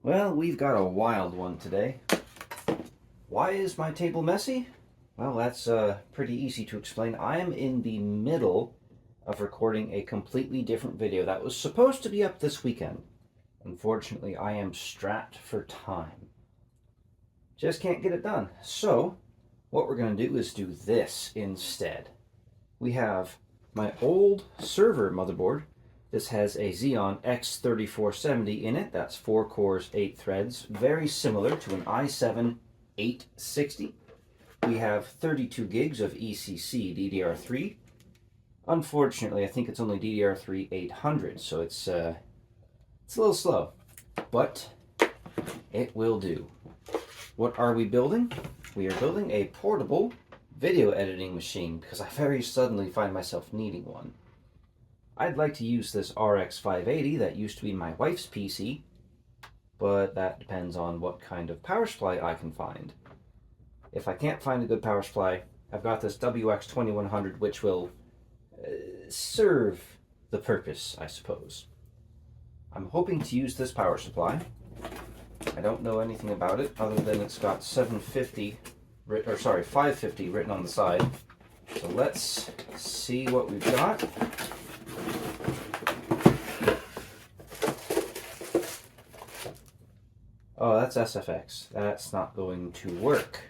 Well, we've got a wild one today. Why is my table messy? Well, that's pretty easy to explain. I am in the middle of recording a completely different video that was supposed to be up this weekend. Unfortunately, I am strapped for time. Just can't get it done. So, what we're going to do is do this instead. We have my old server motherboard. This has a Xeon X3470 in it. That's 4 cores, 8 threads. Very similar to an i7 860. We have 32 gigs of ECC DDR3. Unfortunately, I think it's only DDR3 800, so it's a little slow, but it will do. What are we building? We are building a portable video editing machine because I very suddenly find myself needing one. I'd like to use this RX 580 that used to be my wife's PC, but that depends on what kind of power supply I can find. If I can't find a good power supply, I've got this WX 2100 which will serve the purpose, I suppose. I'm hoping to use this power supply. I don't know anything about it other than it's got 550 written on the side. So let's see what we've got. Oh, that's SFX. That's not going to work.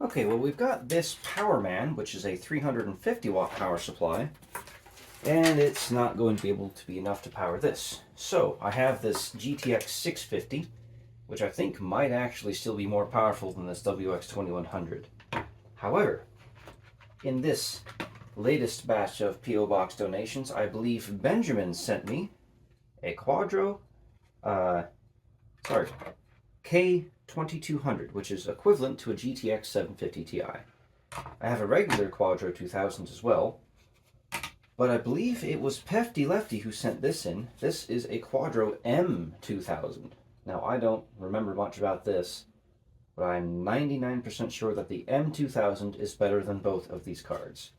Okay, well, we've got this Powerman, which is a 350 watt power supply, and it's not going to be able to be enough to power this. So I have this GTX 650, which I think might actually still be more powerful than this WX 2100. However, in this latest batch of P.O. Box donations, I believe Benjamin sent me a Quadro, K2200, which is equivalent to a GTX 750 Ti. I have a regular Quadro 2000 as well, but I believe it was Pefty Lefty who sent this in. This is a Quadro M2000. Now, I don't remember much about this, but I'm 99% sure that the M2000 is better than both of these cards.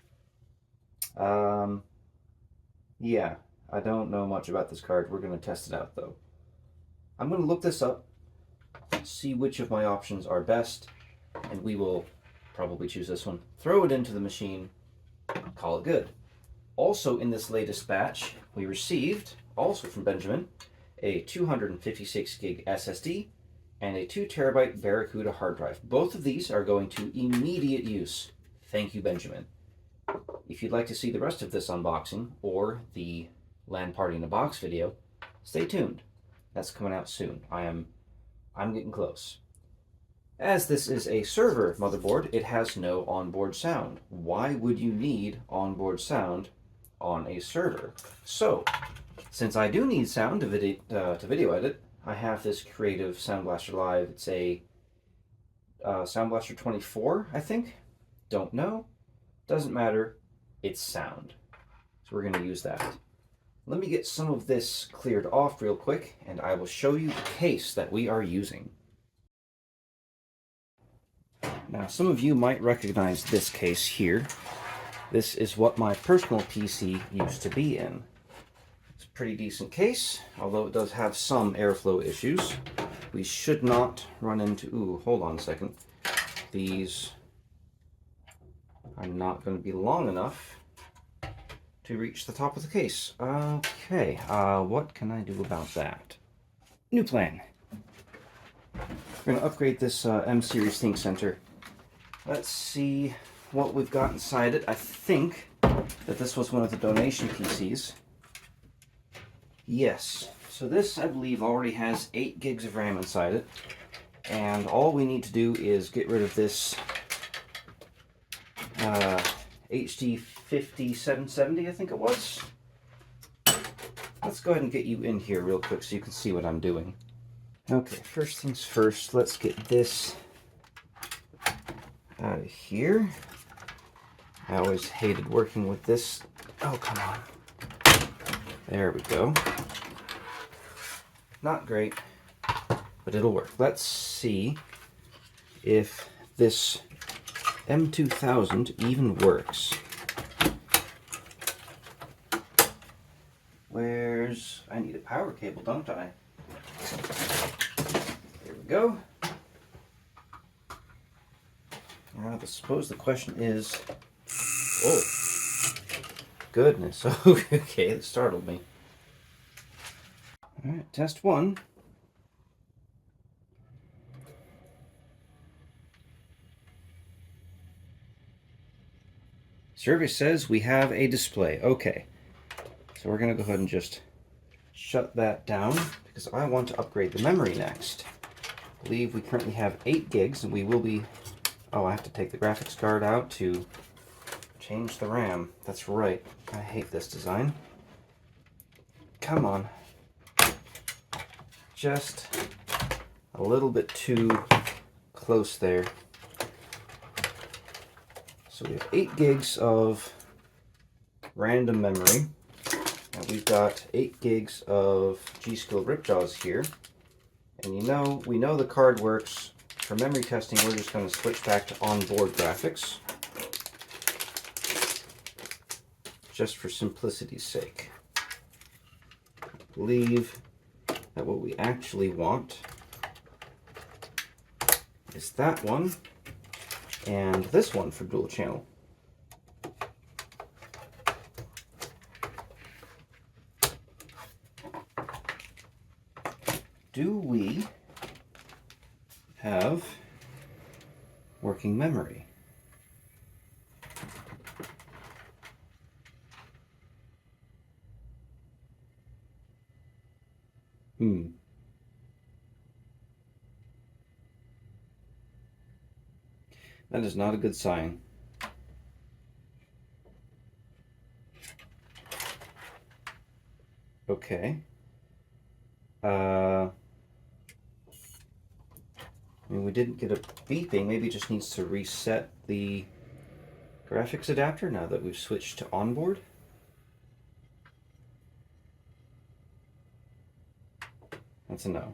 Yeah, I don't know much about this card. We're going to test it out, though. I'm going to look this up, see which of my options are best, and we will probably choose this one. Throw it into the machine, call it good. Also in this latest batch, we received, also from Benjamin, a 256 gig SSD and a 2 terabyte Barracuda hard drive. Both of these are going to immediate use. Thank you, Benjamin. If you'd like to see the rest of this unboxing or the LAN party in a box video, stay tuned. That's coming out soon. I'm getting close. As this is a server motherboard, it has no onboard sound. Why would you need onboard sound on a server? So, since I do need sound to video edit, I have this Creative Sound Blaster Live. It's a Sound Blaster 24, I think. Don't know. Doesn't matter. It's sound. So we're going to use that. Let me get some of this cleared off real quick, and I will show you the case that we are using. Now, some of you might recognize this case here. This is what my personal PC used to be in. It's a pretty decent case, although it does have some airflow issues. We should not run into... Ooh, hold on a second. These are not going to be long enough to reach the top of the case. Okay, what can I do about that? New plan. We're going to upgrade this M series Think Center. Let's see what we've got inside it. I think that this was one of the donation PCs. Yes. So this, I believe, already has 8 gigs of RAM inside it. And all we need to do is get rid of this HD 5770, I think it was. Let's go ahead and get you in here real quick so you can see what I'm doing. Okay, first things first, let's get this out of here. I always hated working with this. Oh, come on. There we go. Not great, but it'll work. Let's see if this M2000 even works. Where I need a power cable, don't I? Here we go. Now, I suppose the question is, oh, goodness, okay, it startled me. All right, test one. Survey says we have a display. Okay, so we're going to go ahead and just shut that down because I want to upgrade the memory next. I believe we currently have 8 gigs and we will be... Oh, I have to take the graphics card out to change the RAM. That's right. I hate this design. Come on. Just a little bit too close there. So we have 8 gigs of random memory, and we've got 8 gigs of G-Skill Ripjaws here. And we know the card works. For memory testing, we're just going to switch back to onboard graphics, just for simplicity's sake. I believe that what we actually want is that one, and this one for dual channel. Do we have working memory? That is not a good sign. Okay. I mean, we didn't get a beeping. Maybe it just needs to reset the graphics adapter now that we've switched to onboard. That's a no.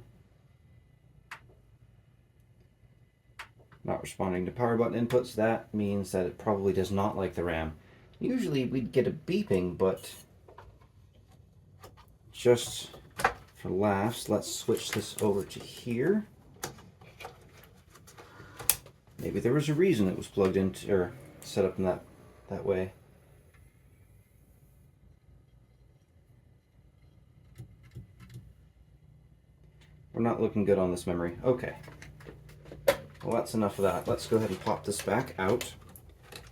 Not responding to power button inputs. That means that it probably does not like the RAM. Usually we'd get a beeping, but just for laughs, let's switch this over to here. Maybe there was a reason it was plugged into or set up in that way. We're not looking good on this memory. Okay. Well, that's enough of that. Let's go ahead and pop this back out.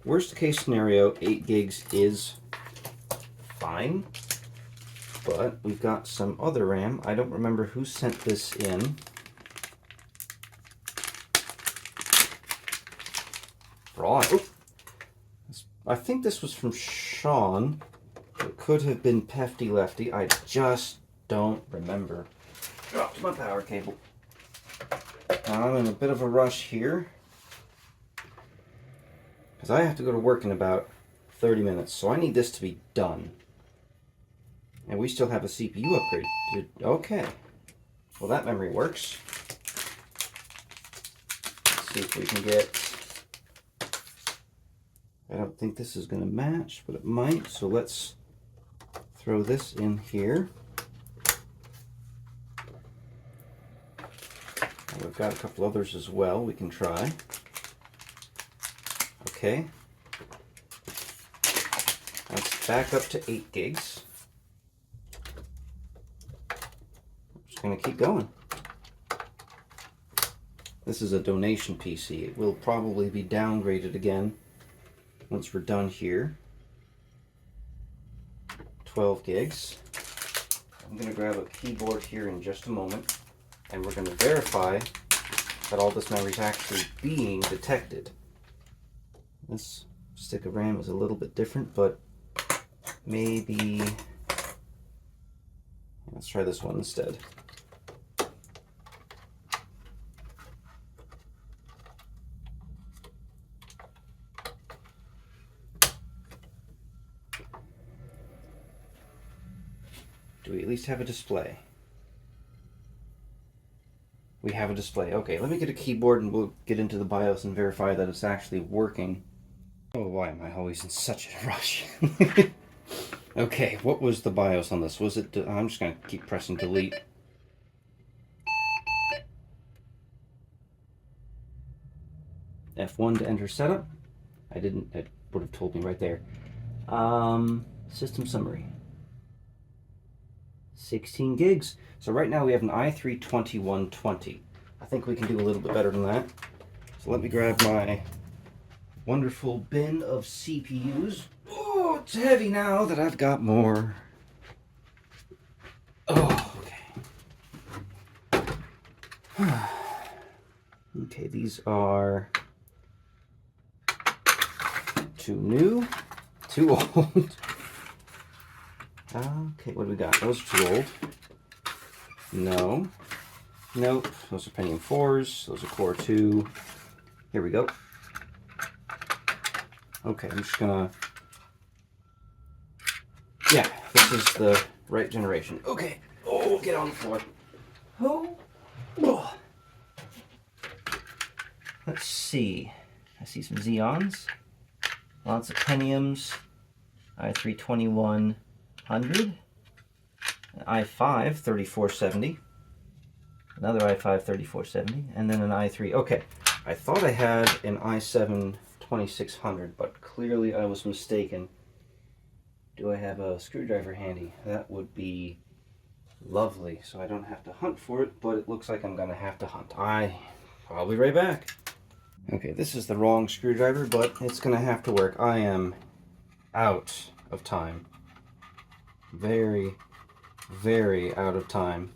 Worst case scenario, 8 gigs is fine, but we've got some other RAM. I don't remember who sent this in. I think this was from Sean. It could have been Pefty Lefty. I just don't remember. Dropped my power cable. Now I'm in a bit of a rush here because I have to go to work in about 30 minutes, so I need this to be done. And we still have a CPU upgrade. Okay. Well, that memory works. Let's see if we can get... I don't think this is going to match, but it might, so let's throw this in here. And we've got a couple others as well we can try. Okay. Let's back up to 8 gigs. I'm just going to keep going. This is a donation PC. It will probably be downgraded again once we're done here. 12 gigs. I'm going to grab a keyboard here in just a moment, and we're going to verify that all this memory is actually being detected. This stick of RAM is a little bit different, but maybe... Let's try this one instead. Do we at least have a display? We have a display. Okay, let me get a keyboard and we'll get into the BIOS and verify that it's actually working. Oh, why am I always in such a rush? Okay, what was the BIOS on this? Was it... I'm just going to keep pressing delete. F1 to enter setup. I didn't... It would have told me right there. System summary. 16 gigs. So right now we have an i3 2120. I think we can do a little bit better than that. So let me grab my wonderful bin of CPUs. Oh, it's heavy now that I've got more. Oh, okay. Okay, these are too new, too old. Okay, what do we got? Those are too old. No. Nope. Those are Pentium 4s. Those are Core 2. Here we go. Okay, I'm just gonna... Yeah, this is the right generation. Okay. Oh, get on the floor. Oh. Oh. Let's see. I see some Xeons. Lots of Pentiums. i3 2100. An i5 3470. Another i5 3470. And then an i3. Okay. I thought I had an i7 2600, but clearly I was mistaken. Do I have a screwdriver handy? That would be lovely, so I don't have to hunt for it, but it looks like I'm gonna have to hunt. I'll be right back. Okay, this is the wrong screwdriver, but it's gonna have to work. I am out of time. Very, very out of time.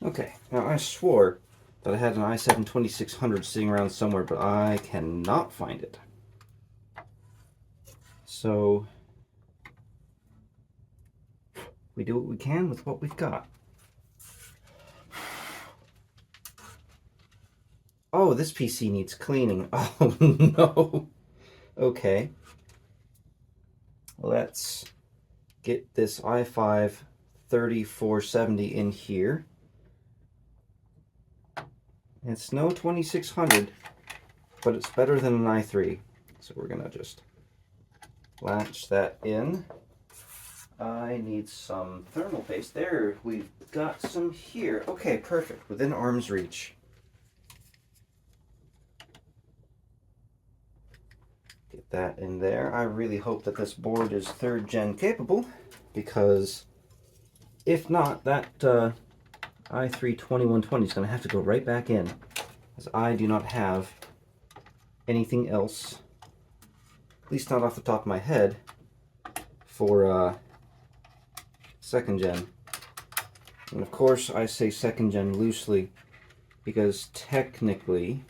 Okay, now I swore that I had an i7 2600 sitting around somewhere, but I cannot find it. So we do what we can with what we've got. Oh, this PC needs cleaning. Oh no. Okay. Let's get this i5 3470 in here. It's no 2600, but it's better than an i3. So we're gonna just latch that in. I need some thermal paste. There, we've got some here. Okay, perfect, within arm's reach. Get that in there. I really hope that this board is 3rd gen capable, because if not, that i3 2120 is going to have to go right back in, as I do not have anything else, at least not off the top of my head, for 2nd gen. And of course I say 2nd gen loosely, because technically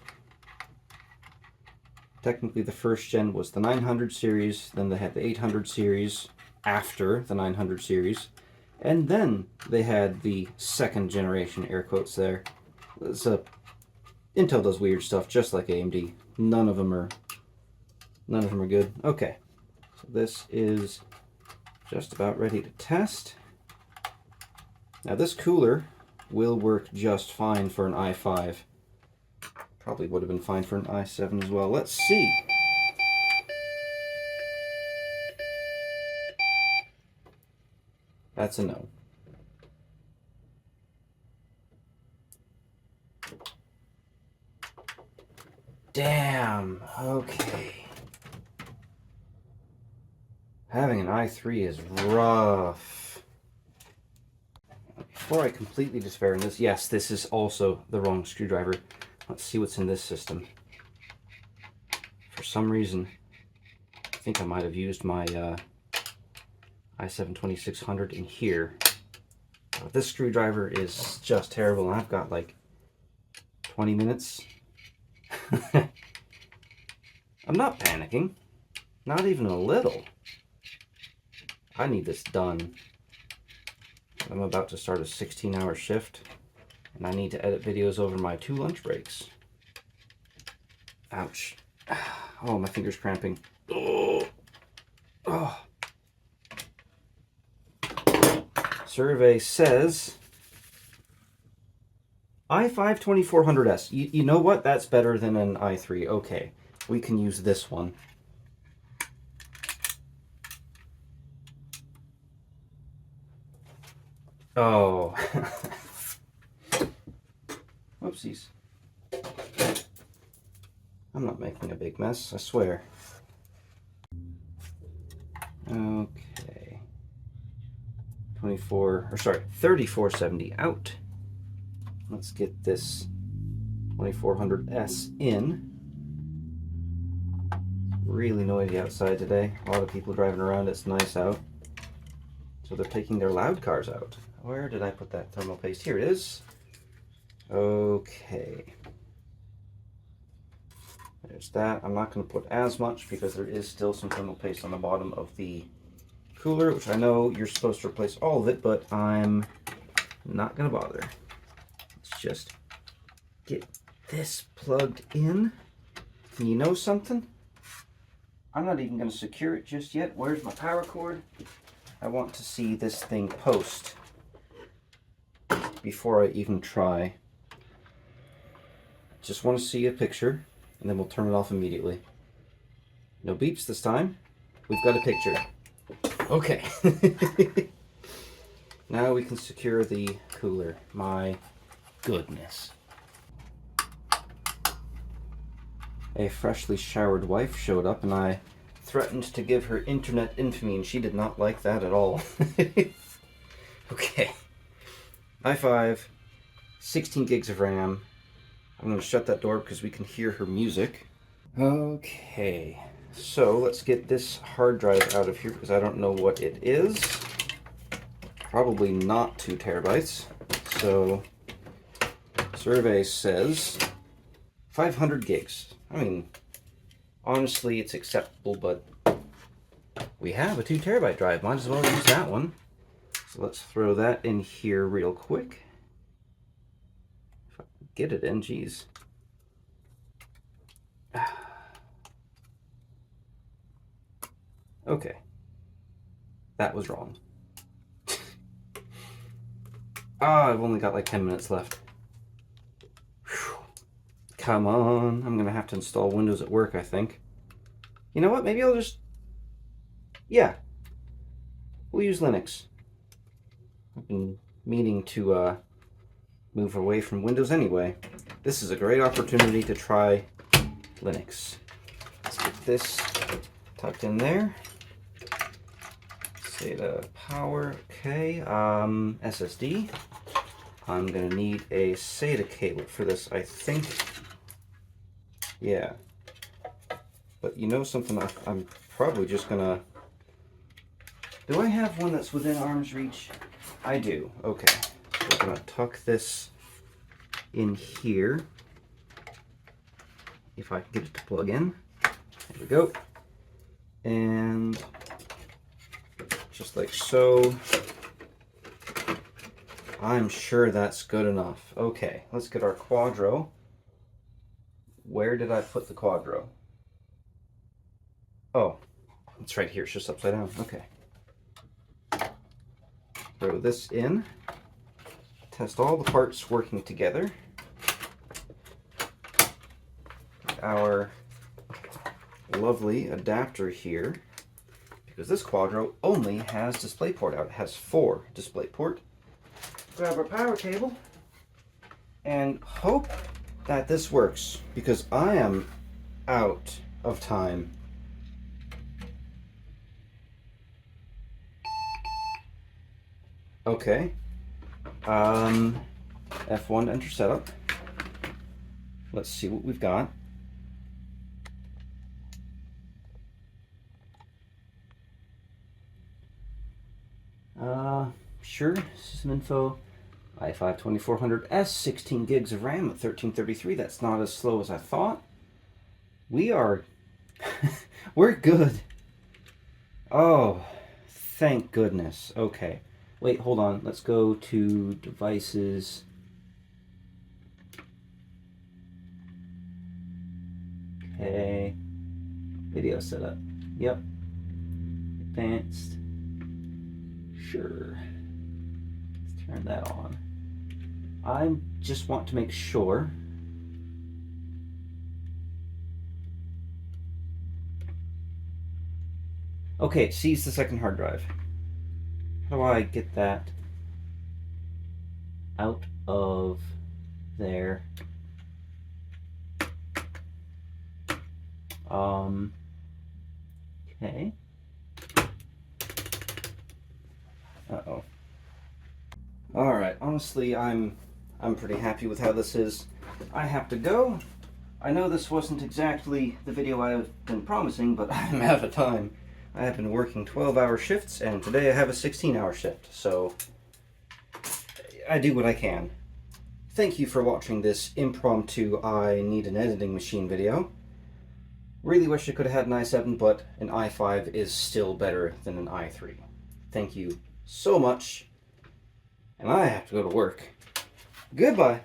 the 1st gen was the 900 series, then they had the 800 series after the 900 series, and then they had the 2nd generation, air quotes there. So Intel does weird stuff just like AMD. None of them are good. Okay, so this is just about ready to test. Now this cooler will work just fine for an i5. Probably would have been fine for an i7 as well. Let's see. That's a no. Damn. Okay. Having an i3 is rough. Before I completely despair in this, yes, this is also the wrong screwdriver. Let's see what's in this system. For some reason, I think I might have used my i7 2600 in here. This screwdriver is just terrible, and I've got like 20 minutes. I'm not panicking. Not even a little. I need this done. I'm about to start a 16-hour shift, and I need to edit videos over my 2 lunch breaks. Ouch. Oh, my finger's cramping. Oh. Oh. Survey says i5 2400S. You know what? That's better than an i3. Okay, we can use this one. Oh. Whoopsies. I'm not making a big mess, I swear. Okay. 3470 out. Let's get this 2400S in. Really noisy outside today. A lot of people driving around. It's nice out. So they're taking their loud cars out. Where did I put that thermal paste? Here it is. Okay. There's that. I'm not going to put as much because there is still some thermal paste on the bottom of the cooler, which I know you're supposed to replace all of it, but I'm not going to bother. Let's just get this plugged in. And you know something? I'm not even going to secure it just yet. Where's my power cord? I want to see this thing post before I even try. Just want to see a picture, and then we'll turn it off immediately. No beeps this time. We've got a picture. Okay. Now we can secure the cooler. My goodness. A freshly showered wife showed up, and I threatened to give her internet infamy, and she did not like that at all. Okay. i5, 16 gigs of RAM. I'm going to shut that door because we can hear her music. Okay. So let's get this hard drive out of here because I don't know what it is. Probably not 2 terabytes. So survey says 500 gigs. I mean, honestly, it's acceptable, but we have a 2 terabyte drive. Might as well use that one. So let's throw that in here real quick. If I can get it in, geez. Okay. That was wrong. I've only got like 10 minutes left. Whew. Come on. I'm going to have to install Windows at work, I think. You know what? Maybe I'll just... Yeah. We'll use Linux. I've been meaning to move away from Windows anyway. This is a great opportunity to try Linux. Let's get this tucked in there. SATA power, okay. SSD. I'm gonna need a SATA cable for this, I think. Yeah. But you know something, I'm probably just gonna... Do I have one that's within arm's reach? I do, okay. So we're gonna tuck this in here. If I can get it to plug in. There we go. And just like so. I'm sure that's good enough. Okay, let's get our Quadro. Where did I put the Quadro? Oh, it's right here. It's just upside down. Okay. Throw this in. Test all the parts working together. Our lovely adapter here, because this Quadro only has DisplayPort out. It has 4 DisplayPort. Grab our power cable and hope that this works, because I am out of time. Okay. F1 to enter setup. Let's see what we've got. Sure, system info, i5 2400S, 16 gigs of RAM at 1333. That's not as slow as I thought. We are, we're good. Oh, thank goodness. Okay, wait, hold on. Let's go to devices. Okay, video setup. Yep, advanced. Sure. Let's turn that on. I just want to make sure. Okay, it sees the second hard drive. How do I get that? out of there. Okay. Uh-oh. Alright, honestly, I'm pretty happy with how this is. I have to go. I know this wasn't exactly the video I've been promising, but I'm out of time. I have been working 12-hour shifts, and today I have a 16-hour shift, so I do what I can. Thank you for watching this impromptu I need an editing machine video. Really wish I could have had an i7, but an i5 is still better than an i3. Thank you so much, and I have to go to work. Goodbye.